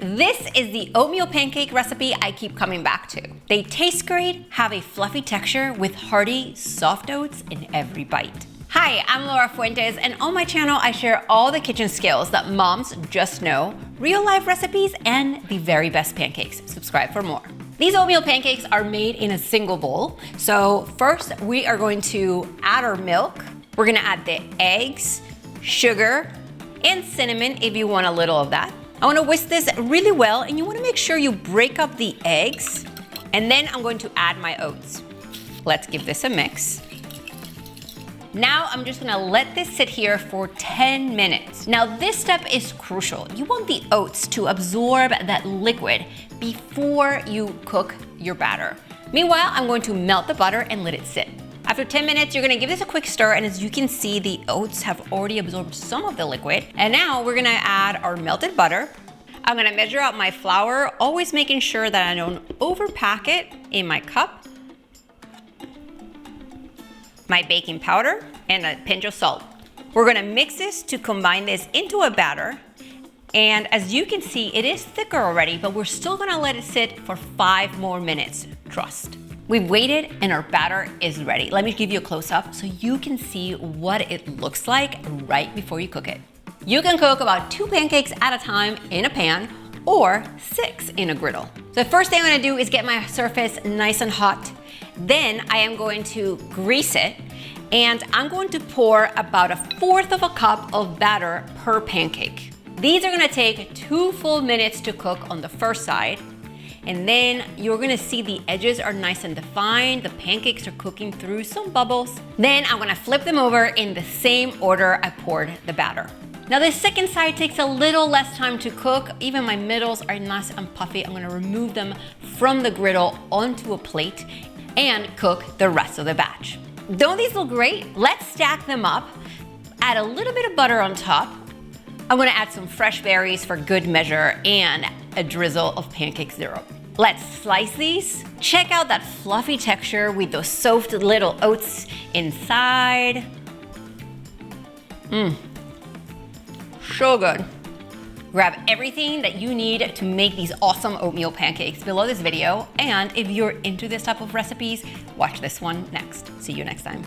This is the oatmeal pancake recipe I keep coming back to. They taste great, have a fluffy texture with hearty, soft oats in every bite. Hi, I'm Laura Fuentes, and on my channel I share all the kitchen skills that moms just know, real-life recipes, and the very best pancakes. Subscribe for more. These oatmeal pancakes are made in a single bowl. So first we are going to add our milk. We're gonna add the eggs, sugar, and cinnamon if you want a little of that. I wanna whisk this really well, and you wanna make sure you break up the eggs, and then I'm going to add my oats. Let's give this a mix. Now I'm just gonna let this sit here for 10 minutes. Now this step is crucial. You want the oats to absorb that liquid before you cook your batter. Meanwhile, I'm going to melt the butter and let it sit. After 10 minutes, you're gonna give this a quick stir, and as you can see, the oats have already absorbed some of the liquid. And now we're gonna add our melted butter. I'm gonna measure out my flour, always making sure that I don't overpack it in my cup. My baking powder and a pinch of salt. We're gonna mix this to combine this into a batter. And as you can see, it is thicker already, but we're still gonna let it sit for 5 more minutes, trust. We've waited and our batter is ready. Let me give you a close up so you can see what it looks like right before you cook it. You can cook about 2 pancakes at a time in a pan or 6 in a griddle. So the first thing I'm gonna do is get my surface nice and hot. Then I am going to grease it, and I'm going to pour about 1/4 of a cup of batter per pancake. These are gonna take 2 full minutes to cook on the first side. And then you're gonna see the edges are nice and defined. The pancakes are cooking through some bubbles. Then I'm gonna flip them over in the same order I poured the batter. Now the second side takes a little less time to cook. Even my middles are nice and puffy. I'm gonna remove them from the griddle onto a plate and cook the rest of the batch. Don't these look great? Let's stack them up. Add a little bit of butter on top. I'm gonna add some fresh berries for good measure and a drizzle of pancake syrup. Let's slice these. Check out that fluffy texture with those soft little oats inside. So good. Grab everything that you need to make these awesome oatmeal pancakes below this video. And if you're into this type of recipes, watch this one next. See you next time.